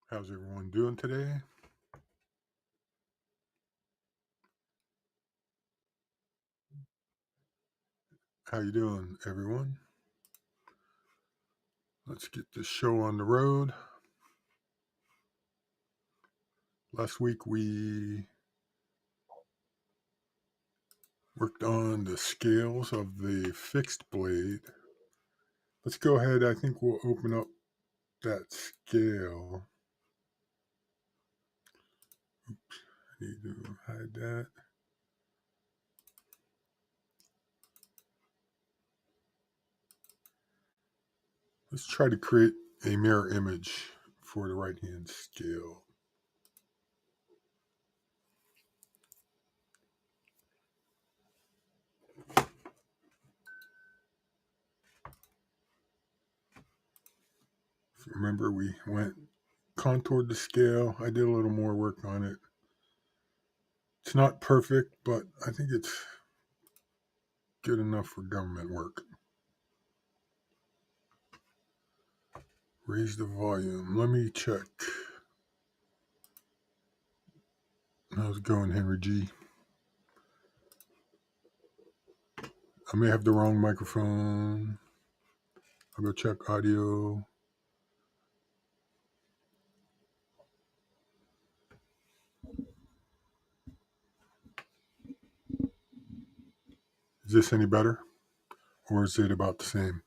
How's everyone doing today? How you doing, everyone? Let's get this show on the road. Last week we worked on the scales of the fixed blade. Let's go ahead. I think we'll open up that scale. Oops, I need to hide that. Let's try to create a mirror image for the right hand scale. If you remember, we contoured the scale. I did a little more work on it. It's not perfect, but I think it's good enough for government work. Raise the volume. Let me check. How's it going, Henry G? I may have the wrong microphone. I'll go check audio. Is this any better? Or is it about the same?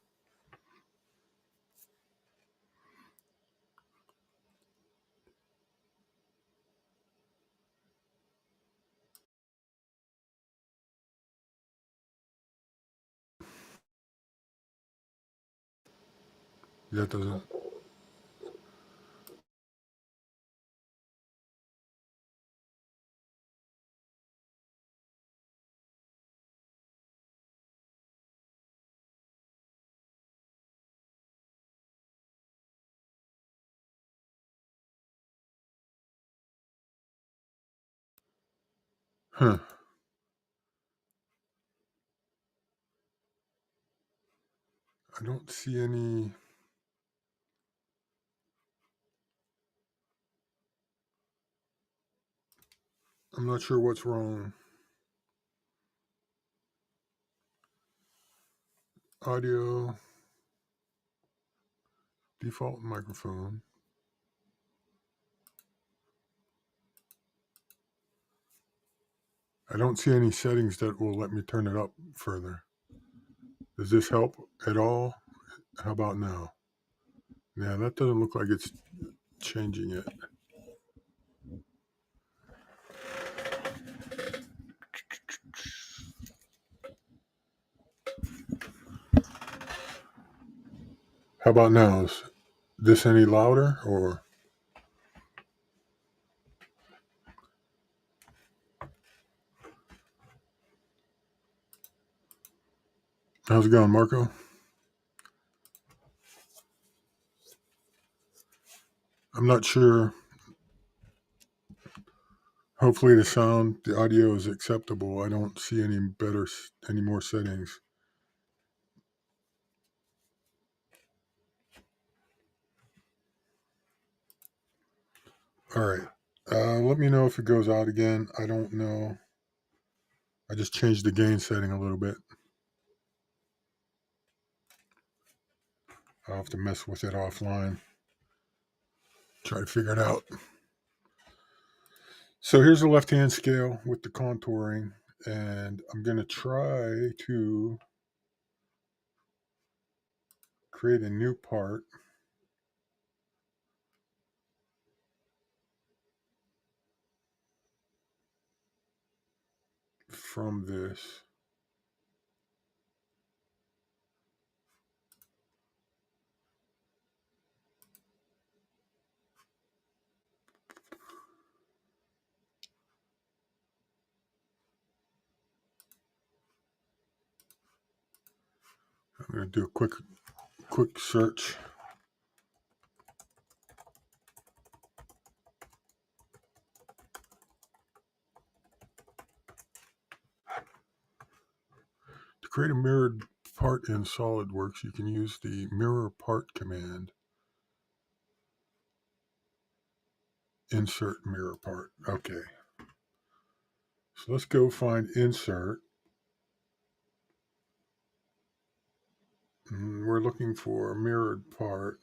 That doesn't. Huh. I don't see any. I'm not sure what's wrong. Audio. Default microphone. I don't see any settings that will let me turn it up further. Does this help at all? How about now? Yeah, that doesn't look like it's changing it. How about now? Is this any louder or? How's it going, Marco? I'm not sure. Hopefully the audio is acceptable. I don't see any more settings. All right. Let me know if it goes out again. I don't know. I just changed the gain setting a little bit. I'll have to mess with it offline. Try to figure it out. So here's the left-hand scale with the contouring, and I'm going to try to create a new part from this. I'm going to do a quick search. To create a mirrored part in SolidWorks, you can use the mirror part command. insert mirror part. Okay. So let's go find insert. And we're looking for a mirrored part.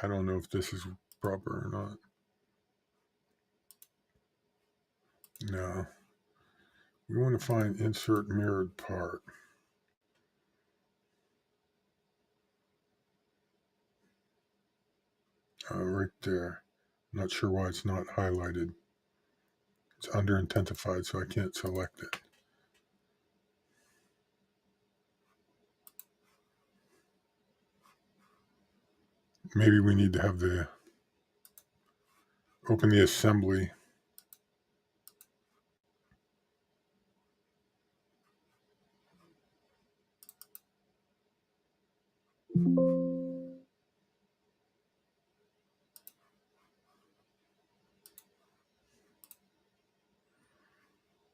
I don't know if this is proper or not. No. We want to find insert mirrored part. Right there. Not sure why it's not highlighted. It's under intensified, so I can't select it. Maybe we need to have the open the assembly.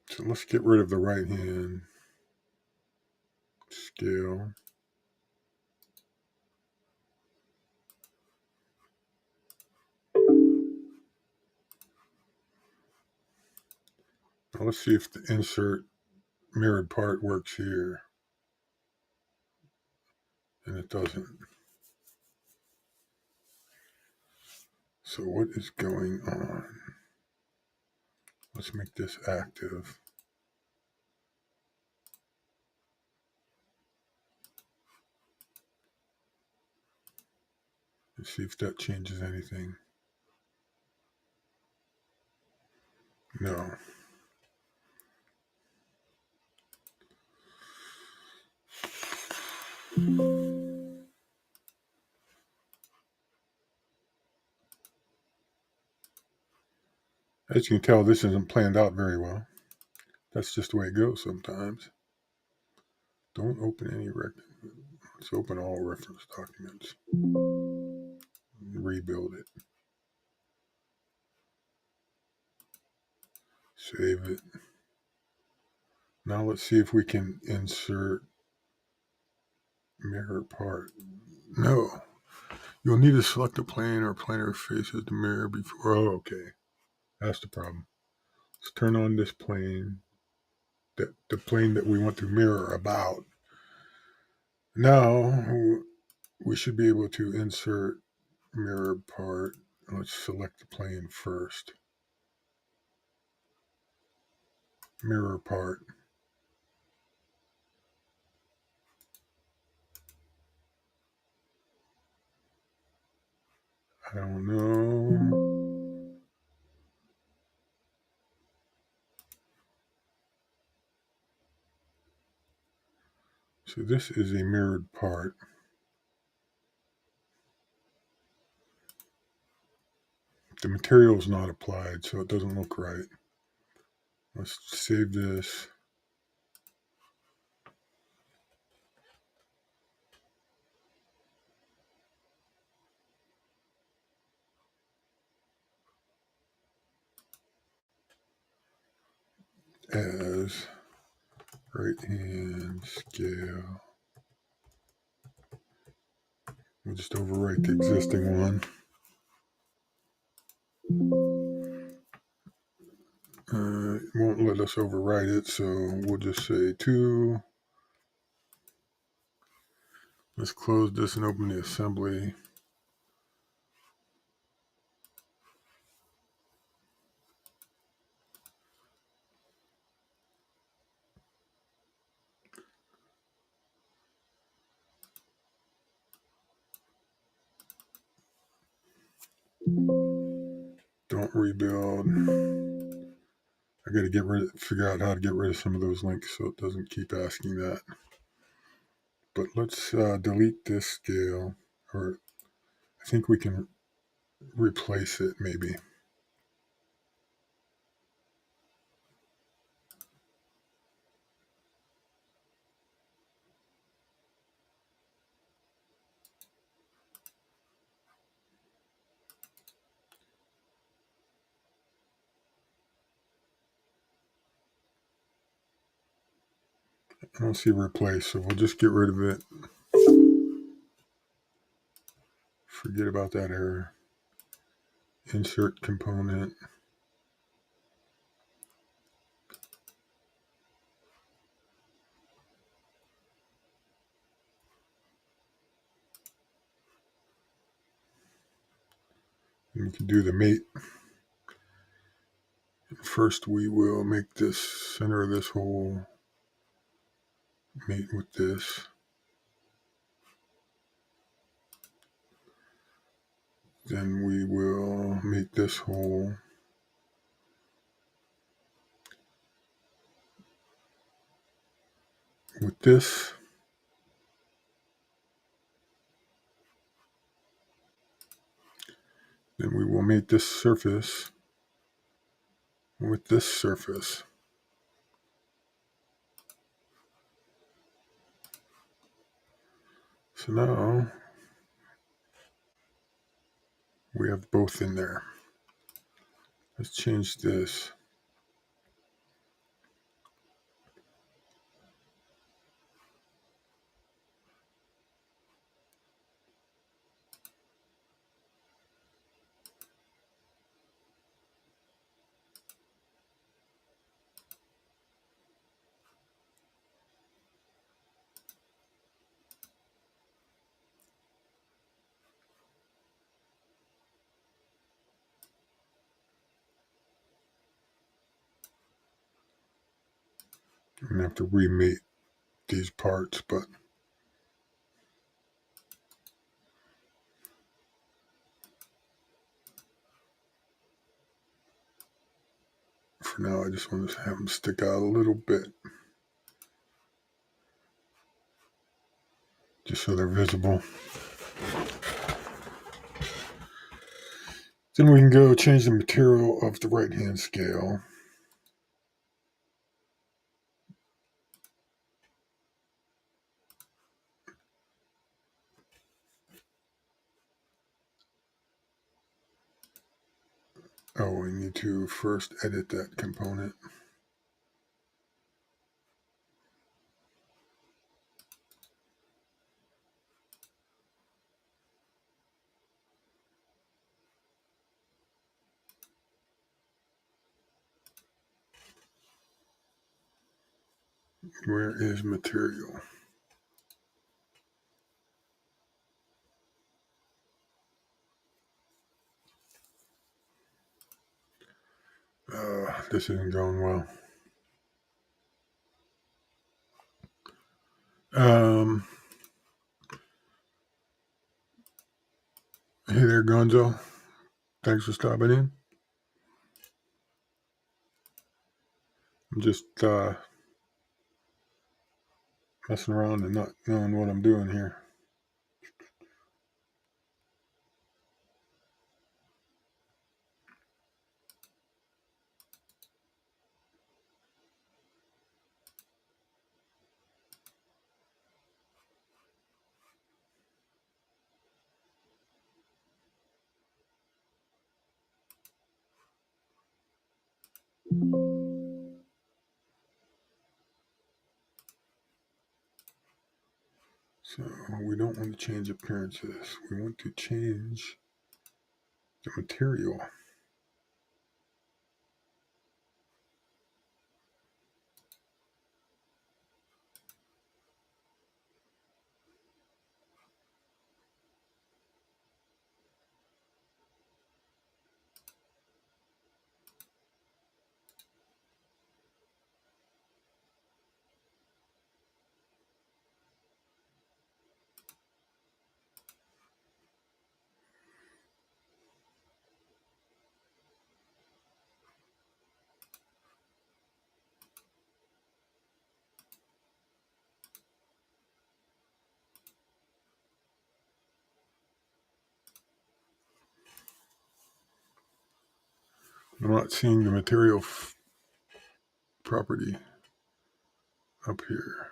So let's get rid of the right hand scale. Now let's see if the insert mirrored part works here. And it doesn't. So what is going on? Let's make this active. And see if that changes anything. No. As you can tell, this isn't planned out very well. That's just the way it goes sometimes. Don't open any record. Let's open all reference documents. Rebuild it. Save it. Now let's see if we can insert mirror part. No. You'll need to select a plane or planar faces the mirror before. Oh, okay. That's the problem. Let's turn on this plane. The plane that we want to mirror about. Now we should be able to insert mirror part. Let's select the plane first. Mirror part. I don't know. So this is a mirrored part. The material is not applied, so it doesn't look right. Let's save this. As right hand scale. We'll just overwrite the existing one. It won't let us overwrite it, so we'll just say 2. Let's close this and open the assembly. Don't rebuild. I got to figure out how to get rid of some of those links so it doesn't keep asking that. But let's delete this scale, or I think we can replace it maybe. I don't see replace, so we'll just get rid of it. Forget about that error. Insert component. And we can do the mate. First, we will make this center of this hole mate with this. Then we will make this hole with this. Then we will mate this surface with this surface. So now we have both in there. Let's change this. I'm going to have to remate these parts, but for now I just want to have them stick out a little bit, just so they're visible. Then we can go change the material of the right hand scale. Oh, we need to first edit that component. Where is material? This isn't going well. Hey there, Gonzo. Thanks for stopping in. I'm just messing around and not knowing what I'm doing here. So we don't want to change appearances. We want to change the material. I'm not seeing the material property up here.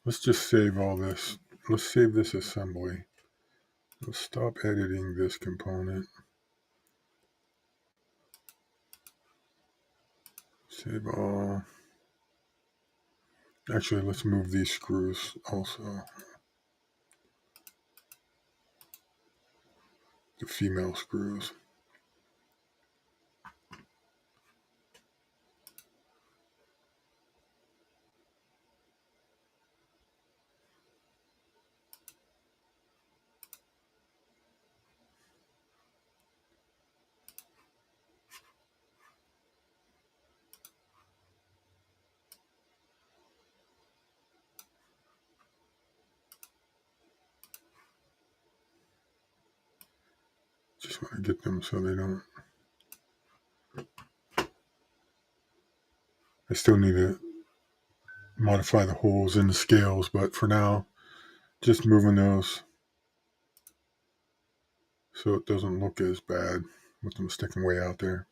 Let's just save all this. Let's save this assembly. Let's stop editing this component. Save all. Actually, let's move these screws also. The female screws. Just want to get them so they don't. I still need to modify the holes in the scales, but for now, just moving those so it doesn't look as bad with them sticking way out there.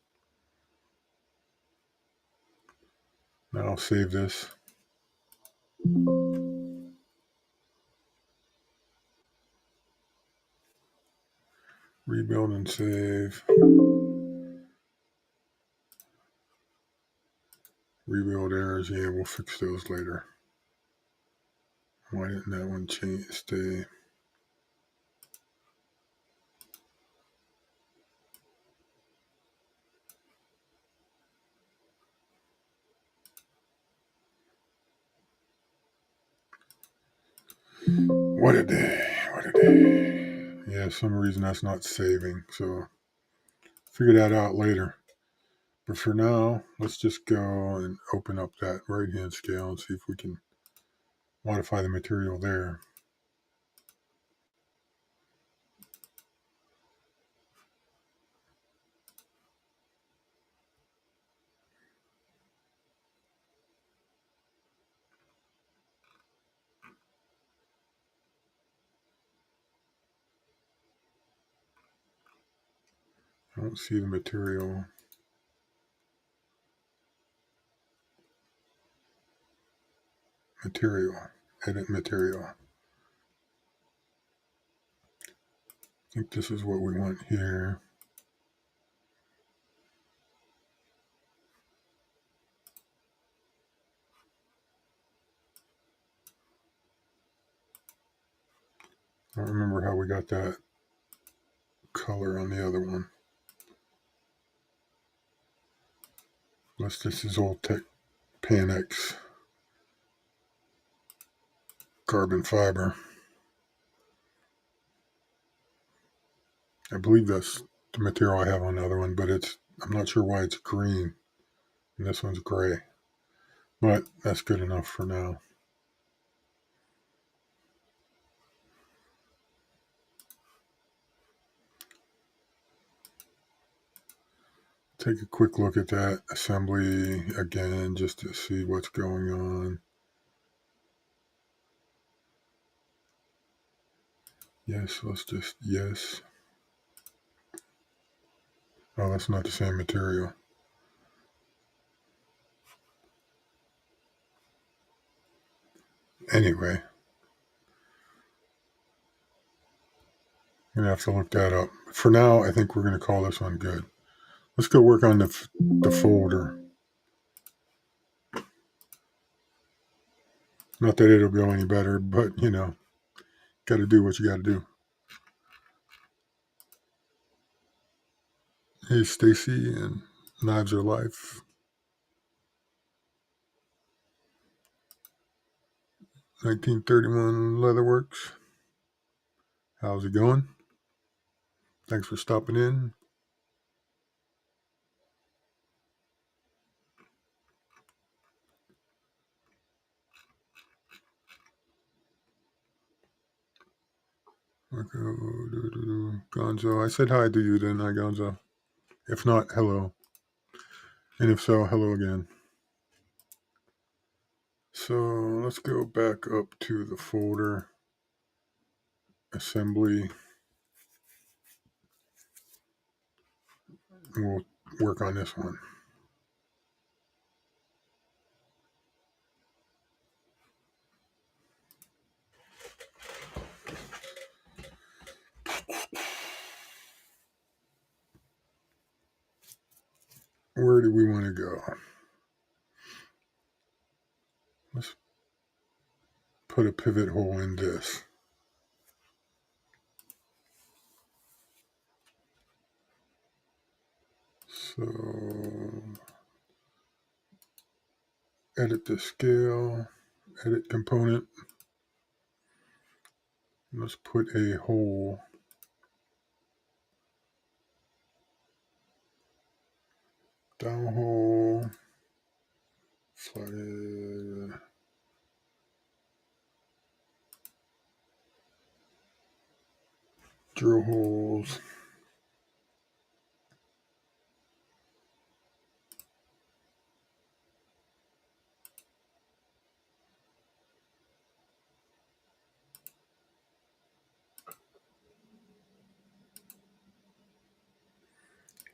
Now I'll save this. Rebuild and save. Rebuild errors. Yeah, we'll fix those later. Why didn't that one change? Stay. What a day. What a day. Yeah, some reason that's not saving. So figure that out later. But for now, let's just go and open up that right hand scale and see if we can modify the material there. I don't see the material. Edit material. I think this is what we want here. I don't remember how we got that color on the other one. Unless this is old Tech Panex carbon fiber. I believe that's the material I have on the other one, but I'm not sure why it's green and this one's gray. But that's good enough for now. Take a quick look at that assembly again just to see what's going on. Yes, yes. Oh, that's not the same material. Anyway, I'm going to have to look that up. For now, I think we're going to call this one good. Let's go work on the folder. Not that it'll go any better, but got to do what you got to do. Hey, Stacy and Knives Are Life. 1931 Leatherworks. How's it going? Thanks for stopping in. Gonzo. I said hi to you, didn't I, Gonzo? If not, hello. And if so, hello again. So let's go back up to the folder. Assembly. We'll work on this one. Where do we want to go? put a pivot hole in this. So edit the scale, edit component. Let's put a hole down hole, slide drill holes.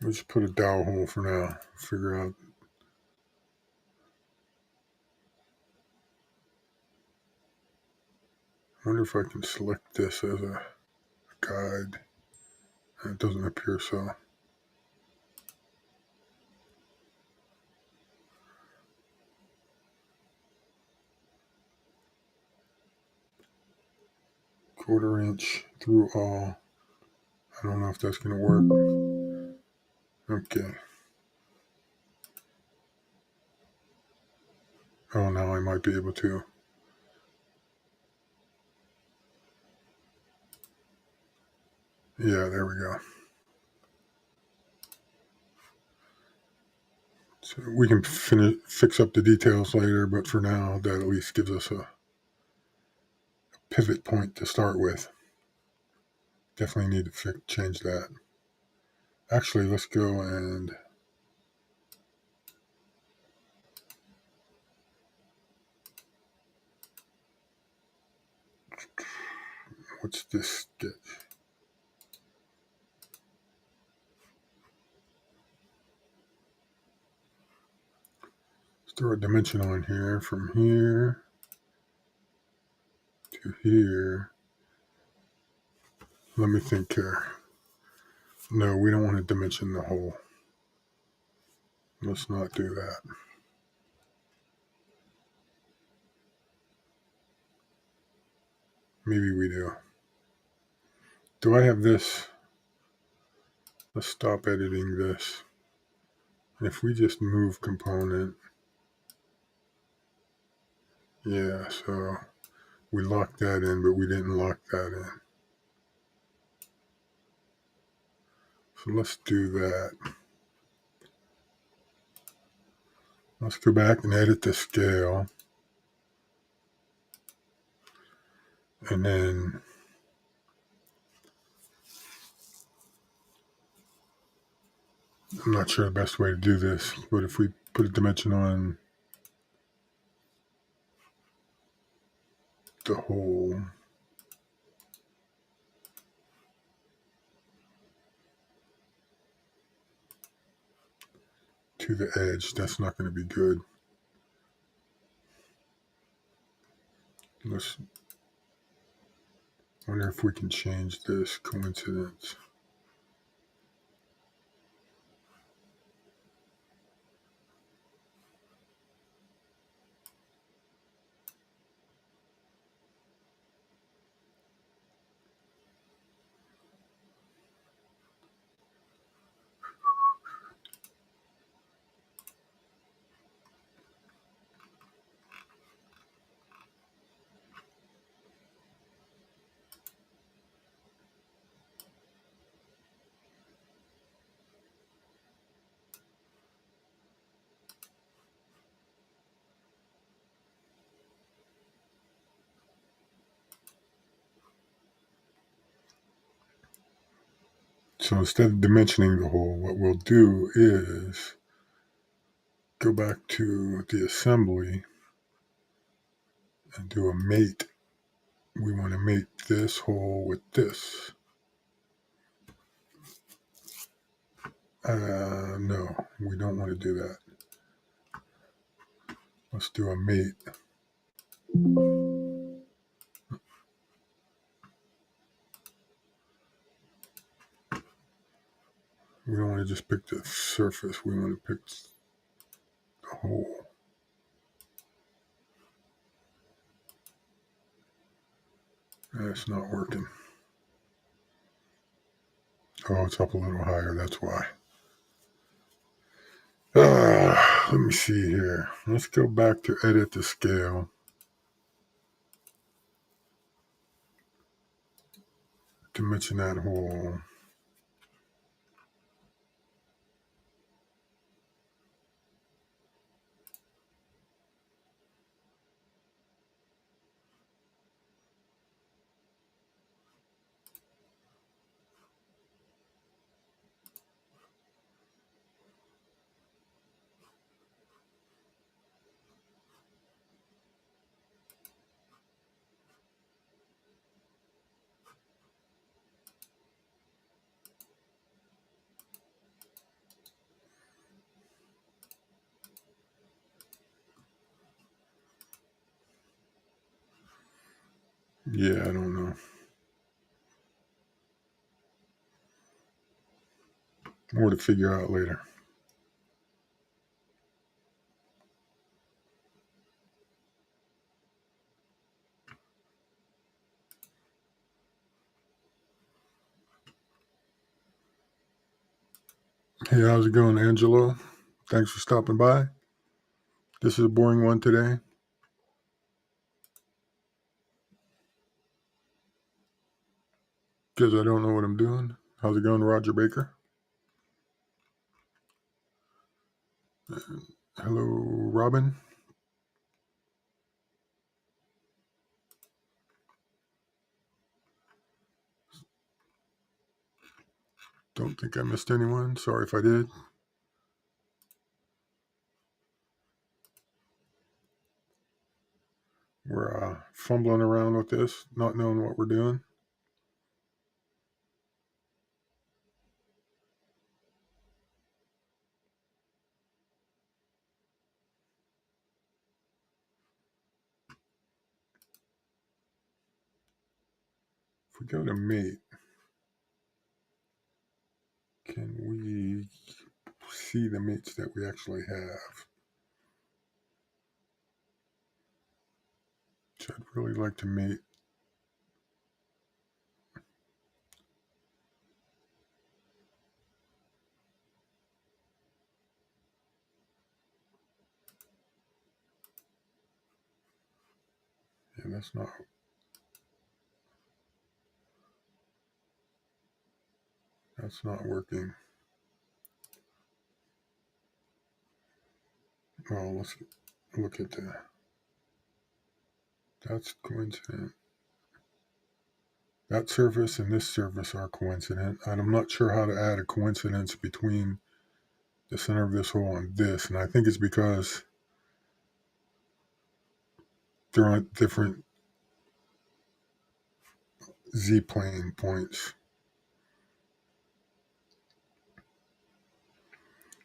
Let's put a dowel hole for now. Figure out. I wonder if I can select this as a guide. It doesn't appear so. Quarter inch through all. I don't know if that's going to work. Okay. Oh, now I might be able to. Yeah, there we go. So we can fix up the details later, but for now, that at least gives us a pivot point to start with. Definitely need to change that. Actually, let's go and what's this sketch? Let's throw a dimension on here from here to here. Let me think here. No, we don't want to dimension the hole. Let's not do that. Maybe we do. Do I have this? Let's stop editing this. If we just move component, yeah, so we locked that in, but we didn't lock that in. So let's do that. Let's go back and edit the scale. And then I'm not sure the best way to do this, but if we put a dimension on the hole, to the edge, that's not going to be good. Let's wonder if we can change this coincidence. So instead of dimensioning the hole, what we'll do is go back to the assembly and do a mate. We want to mate this hole with this. No, we don't want to do that. Let's do a mate. We don't want to just pick the surface. We want to pick the hole. It's not working. Oh, it's up a little higher, that's why. Let me see here. Let's go back to edit the scale. Dimension that hole. Yeah, I don't know. More to figure out later. Hey, how's it going, Angelo? Thanks for stopping by. This is a boring one today because I don't know what I'm doing. How's it going, Roger Baker? Hello, Robin. Don't think I missed anyone. Sorry if I did. We're fumbling around with this, not knowing what we're doing. If we go to mate, can we see the mates that we actually have? Which I'd really like to mate. Yeah, that's not working. Well, let's look at that. That's coincident. That surface and this surface are coincident, and I'm not sure how to add a coincidence between the center of this hole and this, and I think it's because they're on different z-plane points.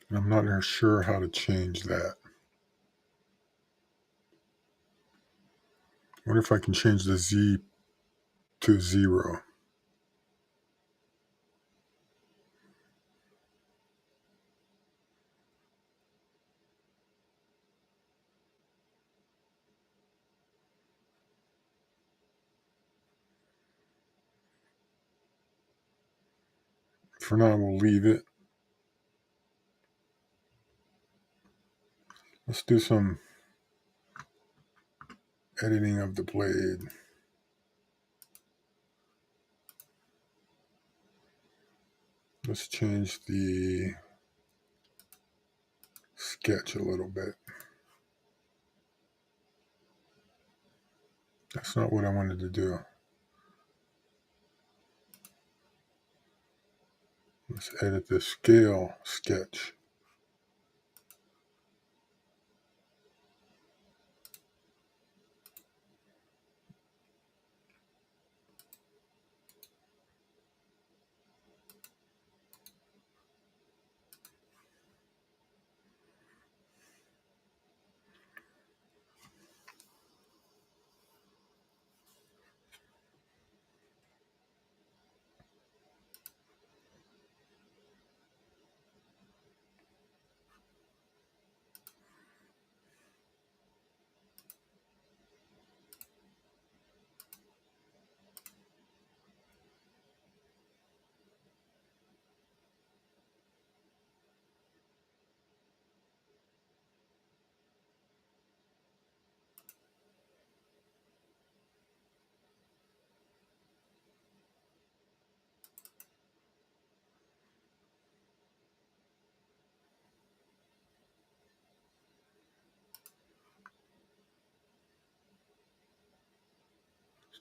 And I'm not sure how to change that. I wonder if I can change the z to 0. For now, we'll leave it. Let's do some editing of the blade. Let's change the sketch a little bit. That's not what I wanted to do. Let's edit the scale sketch.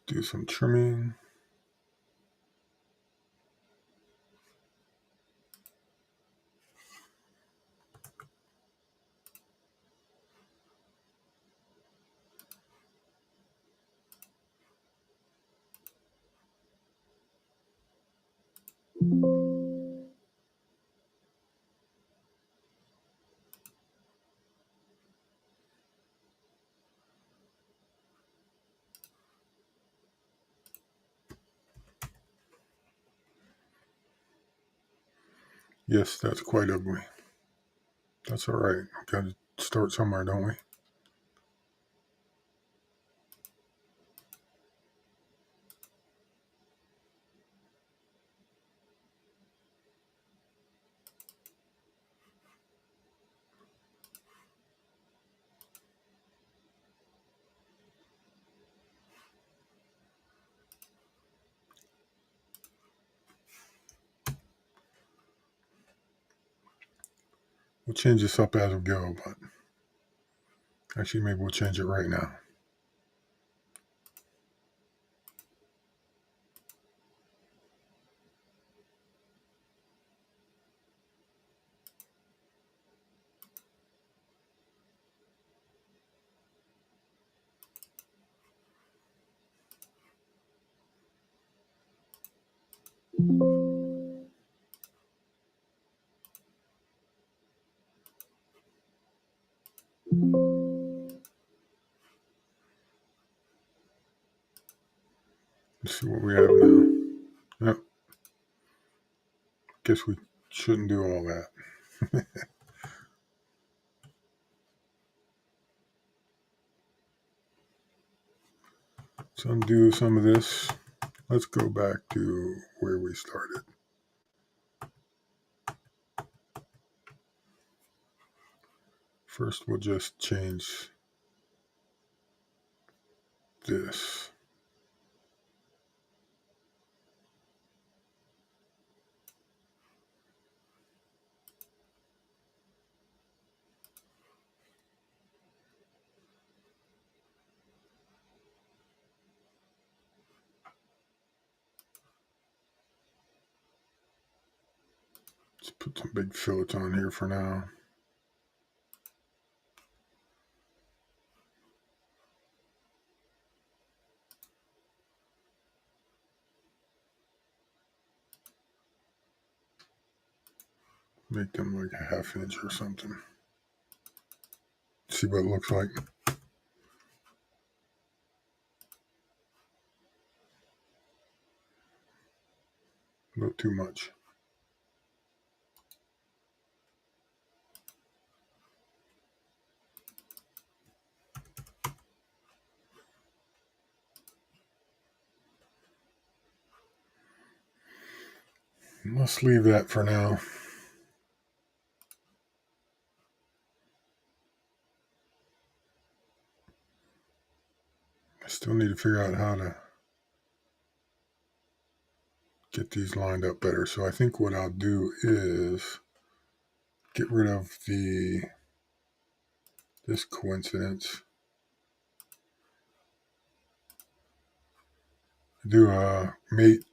Do some trimming. Yes, that's quite ugly. That's all right. Got to start somewhere, don't we? We'll change this up as we go, but actually maybe we'll change it right now. Let's see what we have now. Yep. Guess we shouldn't do all that. Let's undo some of this. Let's go back to where we started. First, we'll just change this. Let's put some big fillets on here for now. Make them like a ½ inch or something. See what it looks like. A little too much. Let's leave that for now. I still need to figure out how to get these lined up better. So I think what I'll do is get rid of this coincidence. Do a mate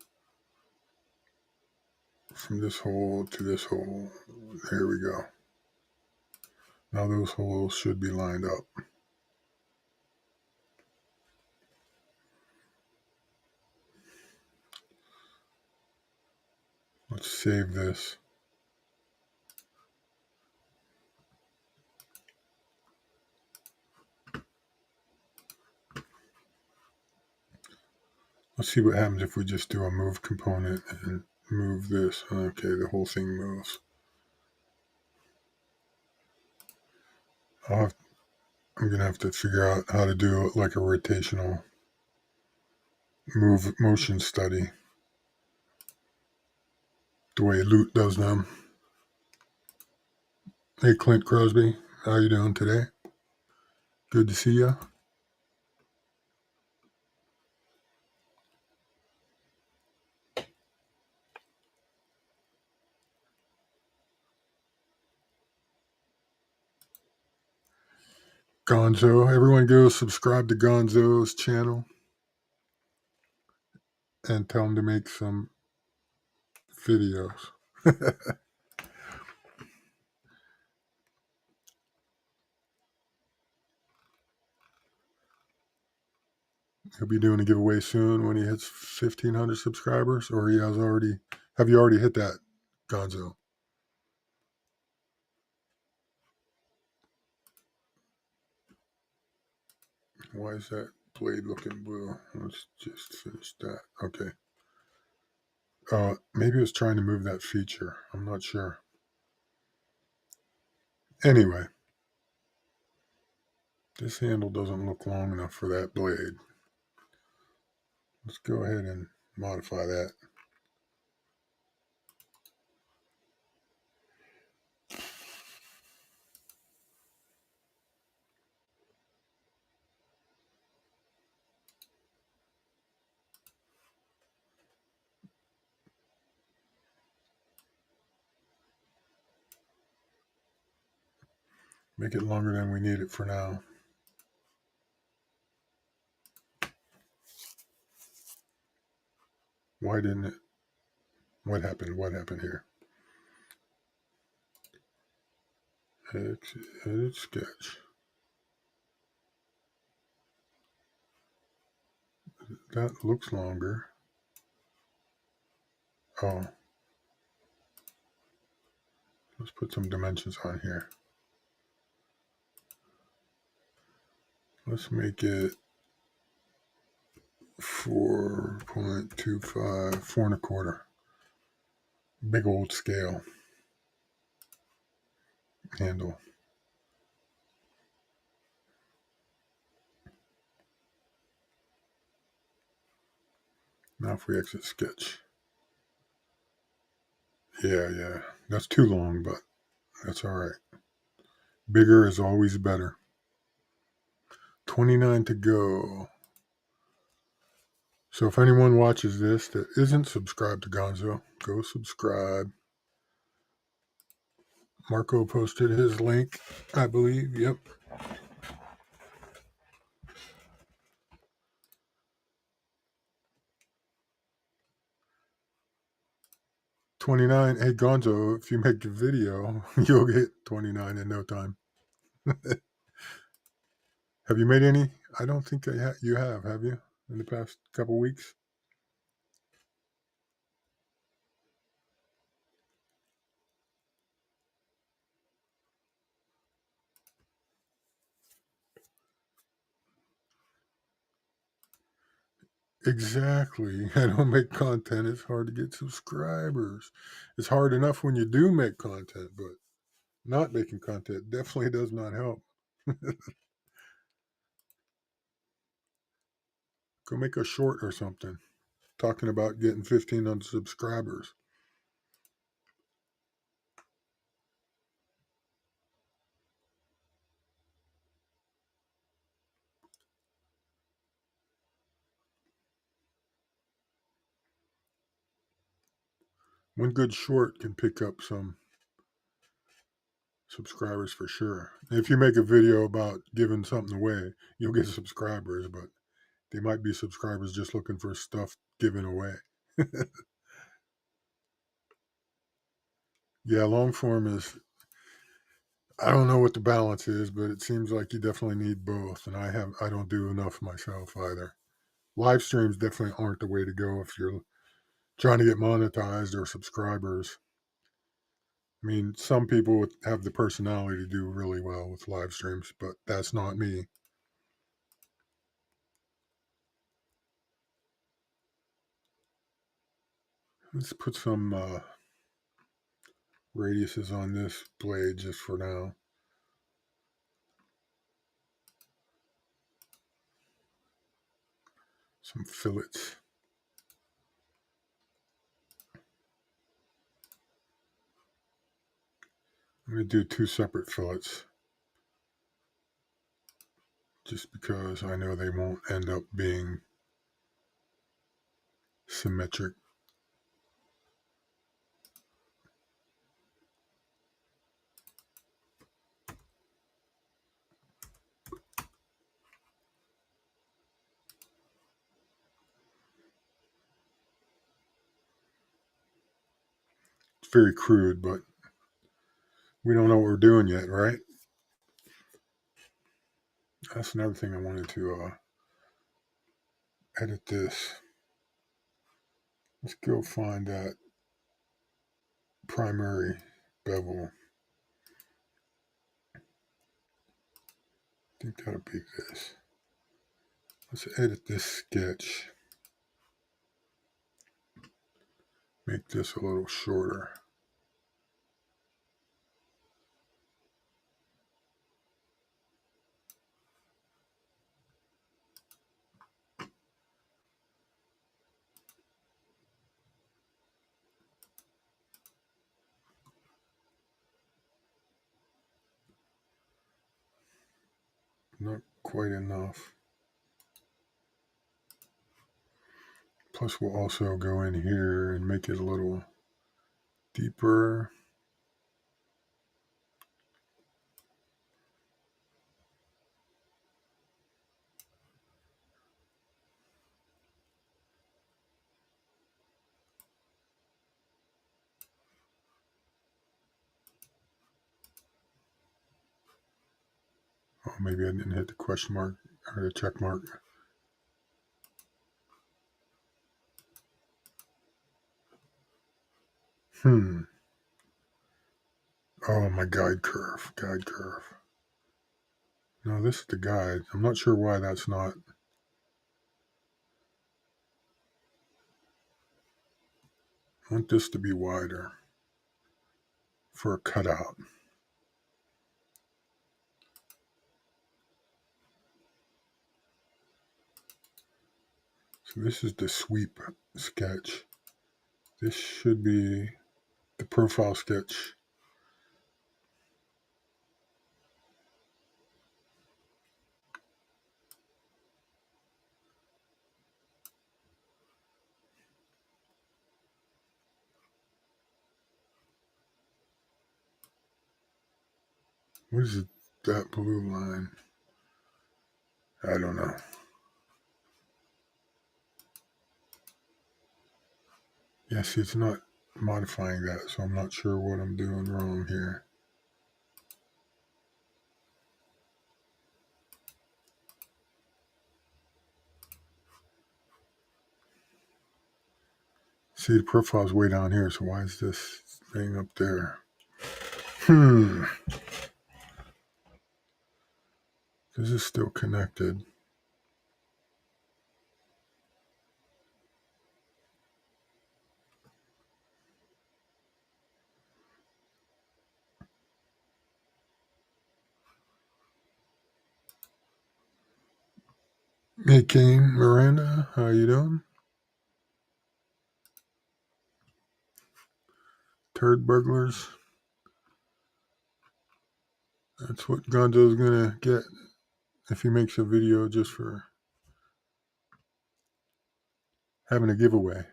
from this hole to this hole. There we go. Now those holes should be lined up. Let's save this. Let's see what happens if we just do a move component and move this. Okay, the whole thing moves. I'm going to have to figure out how to do it like a rotational motion study, the way Loot does them. Hey, Clint Crosby, how you doing today? Good to see you. Gonzo, everyone go subscribe to Gonzo's channel. and tell him to make some videos. He'll be doing a giveaway soon when he hits 1,500 subscribers, or he has already. Have you already hit that, Gonzo? Why is that blade looking blue? Let's just finish that. Okay. Maybe it was trying to move that feature. I'm not sure. Anyway, this handle doesn't look long enough for that blade. Let's go ahead and modify that. Make it longer than we need it for now. Why didn't it? What happened? What happened here? Edit sketch. That looks longer. Oh. Let's put some dimensions on here. Let's make it 4.25, 4.25. Big old scale handle. Now if we exit sketch. Yeah. That's too long, but that's all right. Bigger is always better. 29 to go. So if anyone watches this that isn't subscribed to Gonzo, go subscribe. Marco posted his link, I believe. Yep. 29. Hey, Gonzo, if you make a video, you'll get 29 in no time. Have you made any? I don't think you have you, in the past couple weeks? Exactly. I don't make content. It's hard to get subscribers. It's hard enough when you do make content, but not making content definitely does not help. Go make a short or something talking about getting 1,500 subscribers. One good short can pick up some subscribers for sure. If you make a video about giving something away, you'll get subscribers, but they might be subscribers just looking for stuff given away. Yeah, long form is, I don't know what the balance is, but it seems like you definitely need both, and I don't do enough myself either. Live streams definitely aren't the way to go if you're trying to get monetized or subscribers. I mean, some people have the personality to do really well with live streams, but that's not me. Let's put some radiuses on this blade just for now. Some fillets. I'm going to do 2 separate fillets just because I know they won't end up being symmetric. It's very crude, but we don't know what we're doing yet, right? That's another thing I wanted to edit this. Let's go find that primary bevel. I think that'll be this. Let's edit this sketch. Make this a little shorter. Not quite enough. Plus we'll also go in here and make it a little deeper. Oh, maybe I didn't hit the question mark or the check mark. Oh, my guide curve. No, this is the guide. I'm not sure why that's not. I want this to be wider for a cutout. So this is the sweep sketch. This should be the profile sketch. What is it, that blue line? I don't know. Yeah, see, it's not modifying that, so I'm not sure what I'm doing wrong here. See, the profile's way down here, so why is this thing up there? This is still connected. Hey, King Miranda, how you doing? Turd burglars. That's what Gonzo's gonna get if he makes a video just for having a giveaway.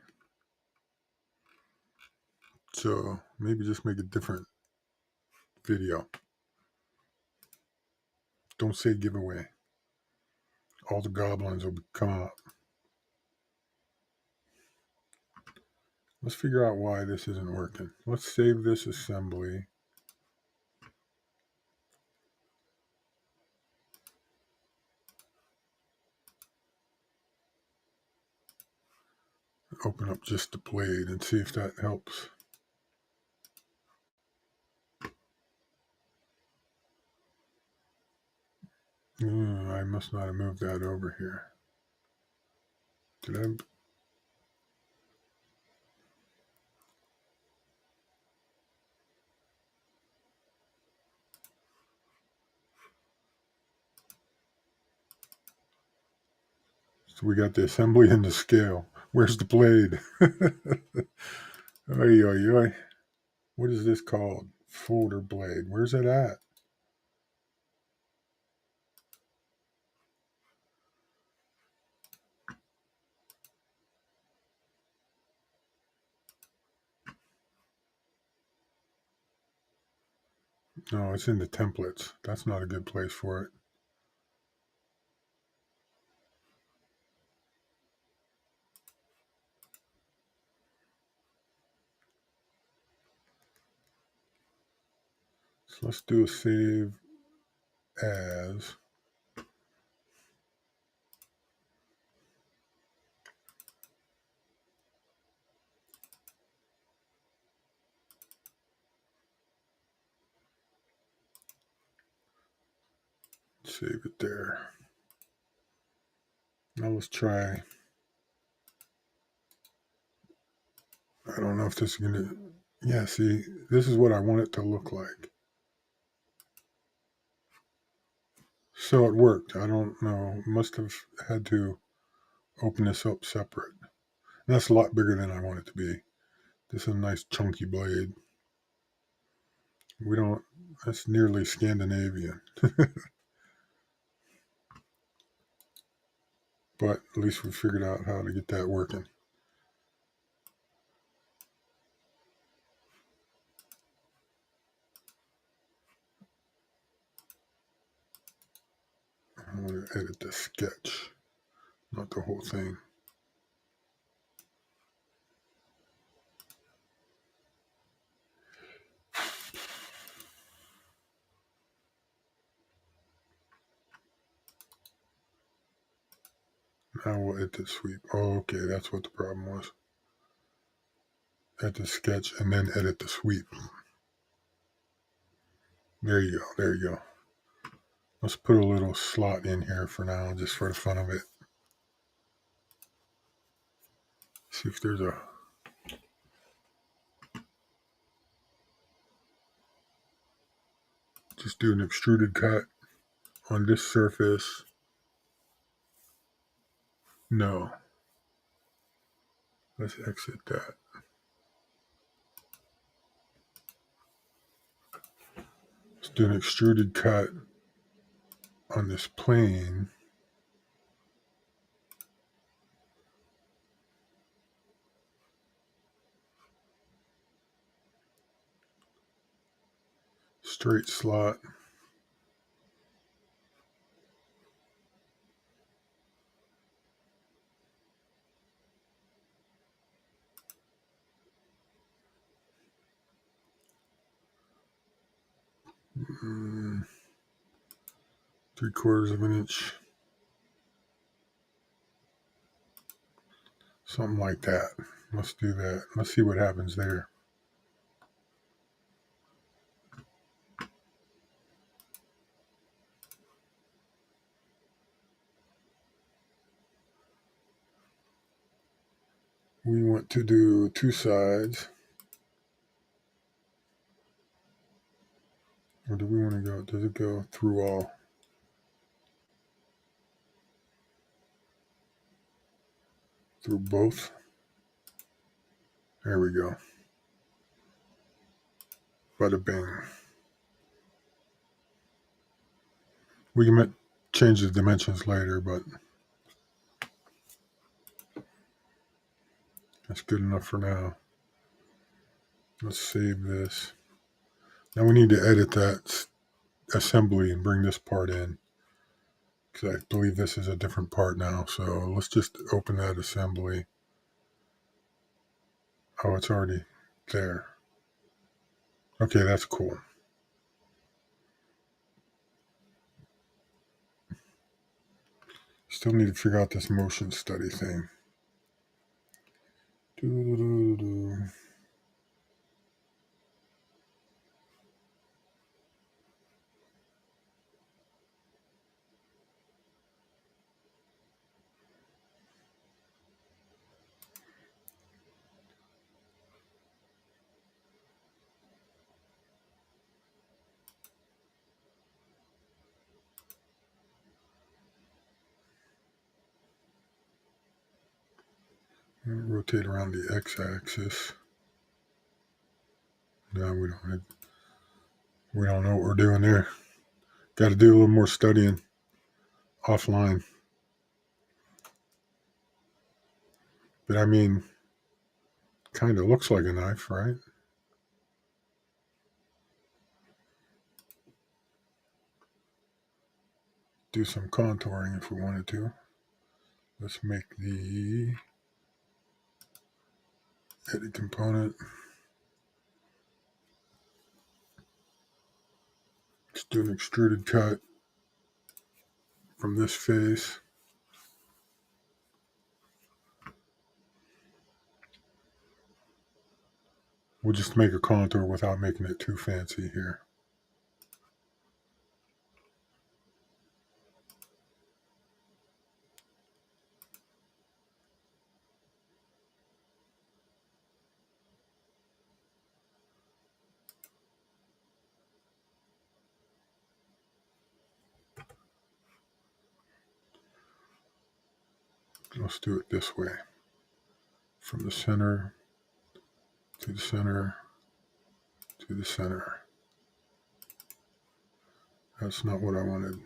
So maybe just make a different video. Don't say giveaway. All the goblins will come out. Let's figure out why this isn't working. Let's save this assembly. Open up just the blade and see if that helps. I must not have moved that over here. Did I? So we got the assembly and the scale. Where's the blade? Oy, oy, oy. What is this called? Folder blade. Where's it at? No, it's in the templates. That's not a good place for it. So let's do a save as. Save it there. Now let's try. I don't know if this is going to. Yeah, see, this is what I want it to look like. So it worked. I don't know. Must have had to open this up separate. And that's a lot bigger than I want it to be. This is a nice chunky blade. We don't. That's nearly Scandinavian. But at least we figured out how to get that working. I want to edit the sketch, not the whole thing. Now we'll edit the sweep. Oh, okay, that's what the problem was. Edit the sketch and then edit the sweep. There you go. There you go. Let's put a little slot in here for now, just for the fun of it. See if there's a. Just do an extruded cut on this surface. No. Let's exit that. Let's do an extruded cut on this plane. Straight slot. Mm, 3/4 of an inch. Something like that. Let's do that. Let's see what happens there. We want to do 2 sides. Or do we want to go? Does it go through all? Through both? There we go. Bada bing. We can change the dimensions later, but that's good enough for now. Let's save this. Now we need to edit that assembly and bring this part in, because I believe this is a different part now. So let's just open that assembly. Oh, it's already there. Okay, that's cool. Still need to figure out this motion study thing. Doo-doo-doo-doo. Rotate around the x-axis. No, we don't know what we're doing there. Got to do a little more studying offline. But I mean, kind of looks like a knife, right? Do some contouring if we wanted to. Let's make the edit component. Let's do an extruded cut from this face. We'll just make a contour without making it too fancy here. Let's do it this way. From the center to the center to the center. That's not what I wanted.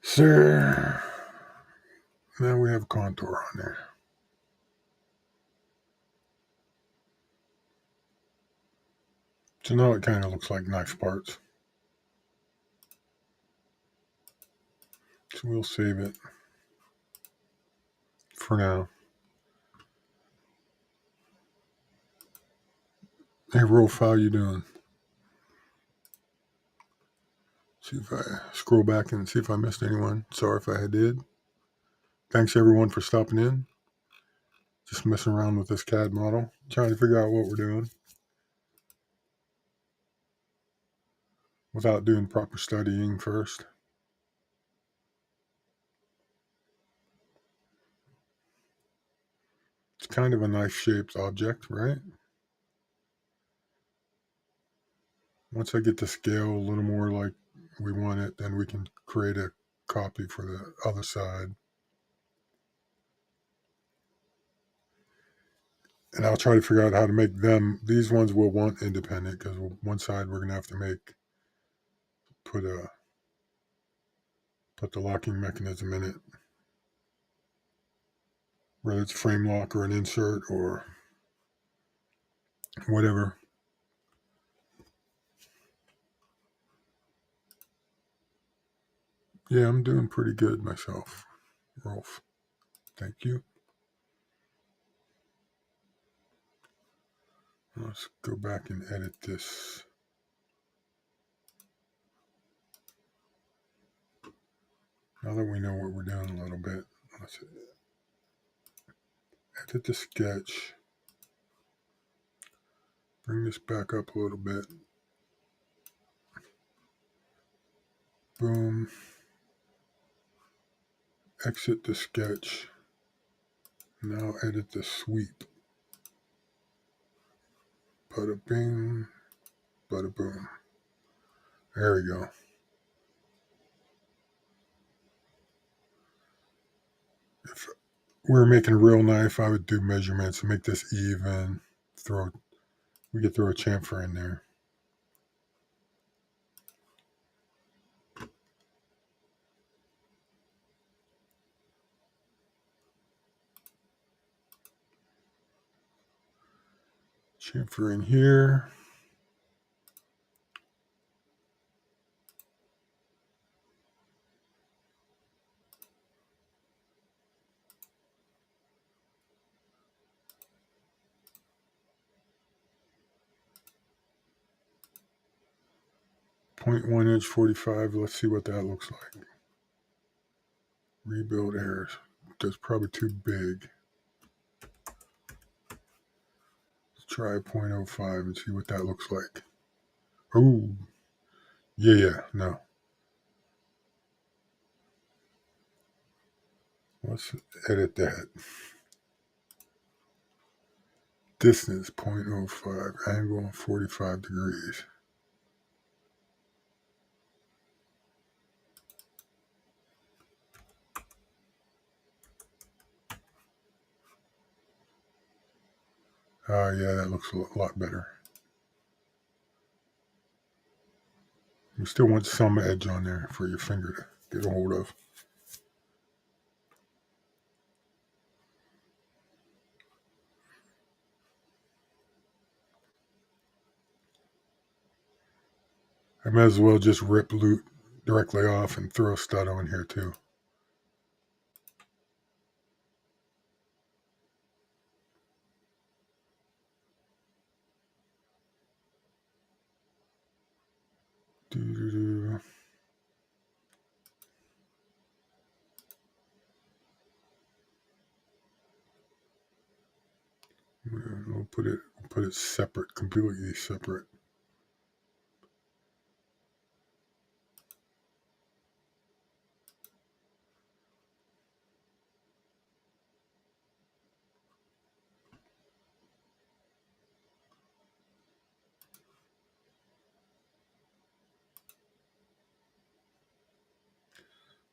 So now we have contour on there. So now it kind of looks like knife parts. So we'll save it for now. Hey Rolf, how you doing? See if I scroll back and see if I missed anyone. Sorry if I did. Thanks everyone for stopping in. Just messing around with this CAD model, trying to figure out what we're doing without doing proper studying first. It's kind of a knife-shaped object, right? Once I get the scale a little more like we want it, then we can create a copy for the other side. And I'll try to figure out how to make them. These ones we'll want independent because one side we're gonna have to put the locking mechanism in it, whether it's frame lock or an insert or whatever. Yeah, I'm doing pretty good myself, Rolf. Thank you. Let's go back and edit this. Now that we know what we're doing a little bit, let's edit the sketch. Bring this back up a little bit. Boom. Exit the sketch. Now edit the sweep. Bada bing, bada boom. There we go. If we were making a real knife, I would do measurements and make this even. We could throw a chamfer in there. Chamfer in here. .1 inch 45. Let's see what that looks like. Rebuild errors. That's probably too big. Let's try 0.05 and see what that looks like. Oh, yeah, no. Let's edit that. Distance 0.05, angle 45 degrees. Yeah, that looks a lot better. You still want some edge on there for your finger to get a hold of. I might as well just rip loot directly off and throw a stud on here too. Doo-doo-doo. We'll put it separate, completely separate.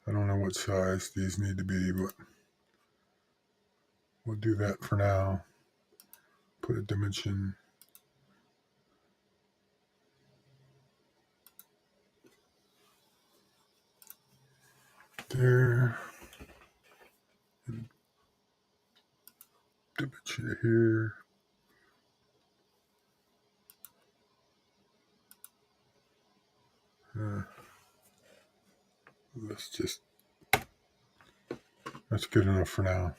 I don't know what size these need to be, but we'll do that for now. Put a dimension there. And dimension here. That's good enough for now.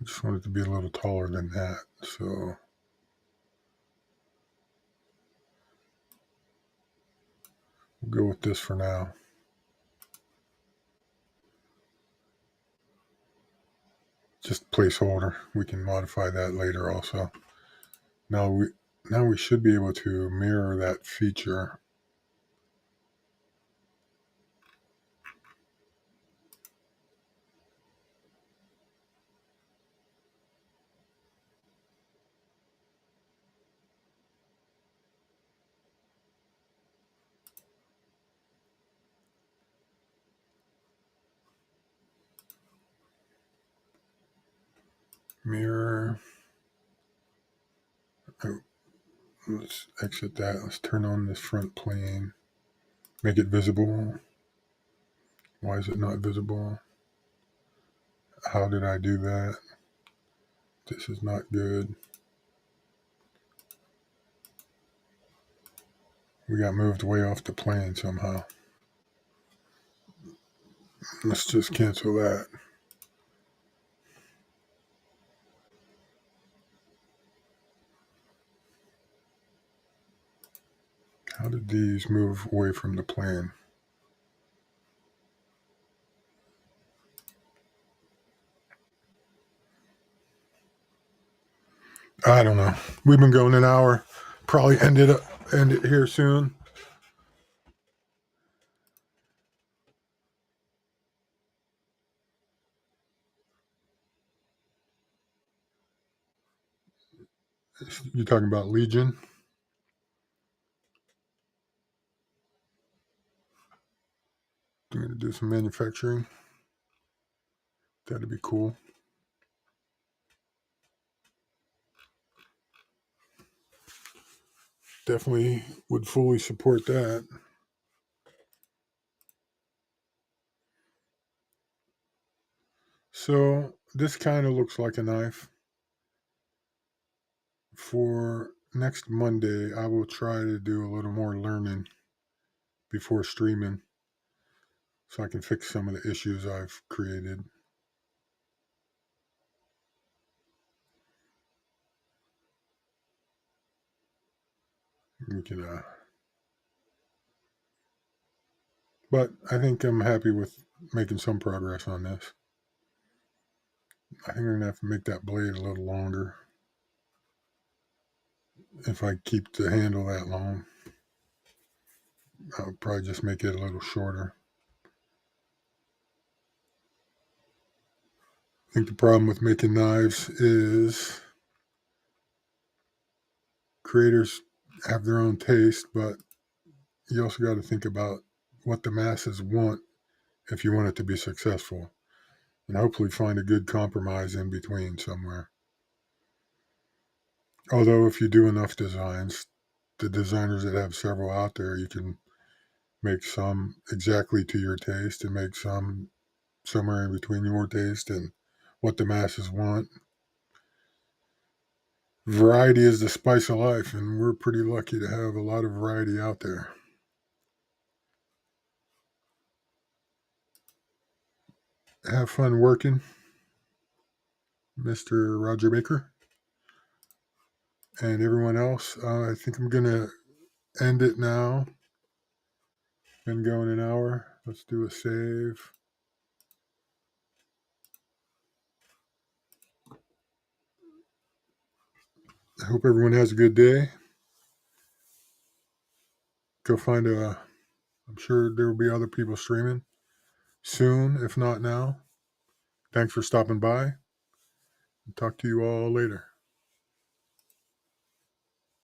I just want it to be a little taller than that, so we'll go with this for now. Just placeholder. We can modify that later also. Now we should be able to mirror that feature. Mirror. Oh, let's exit that. Let's turn on this front plane. Make it visible. Why is it not visible? How did I do that? This is not good. We got moved way off the plane somehow. Let's just cancel that. How did these move away from the plane? I don't know. We've been going an hour. Probably end it here soon. You're talking about Legion? I'm going to do some manufacturing. That'd be cool. Definitely would fully support that. So this kind of looks like a knife. For next Monday, I will try to do a little more learning before streaming so I can fix some of the issues I've created. We can, but I think I'm happy with making some progress on this. I think I'm going to have to make that blade a little longer if I keep the handle that long. I'll probably just make it a little shorter. I think the problem with making knives is creators have their own taste, but you also got to think about what the masses want if you want it to be successful, and hopefully find a good compromise in between somewhere. Although, if you do enough designs, the designers that have several out there, you can make some exactly to your taste and make some somewhere in between your taste and what the masses want. Variety is the spice of life, and we're pretty lucky to have a lot of variety out there. Have fun working, Mr. Roger Baker, and everyone else. I think I'm going to end it now. Been going an hour. Let's do a save. I hope everyone has a good day. Go find I'm sure there will be other people streaming soon, if not now. Thanks for stopping by. Talk to you all later.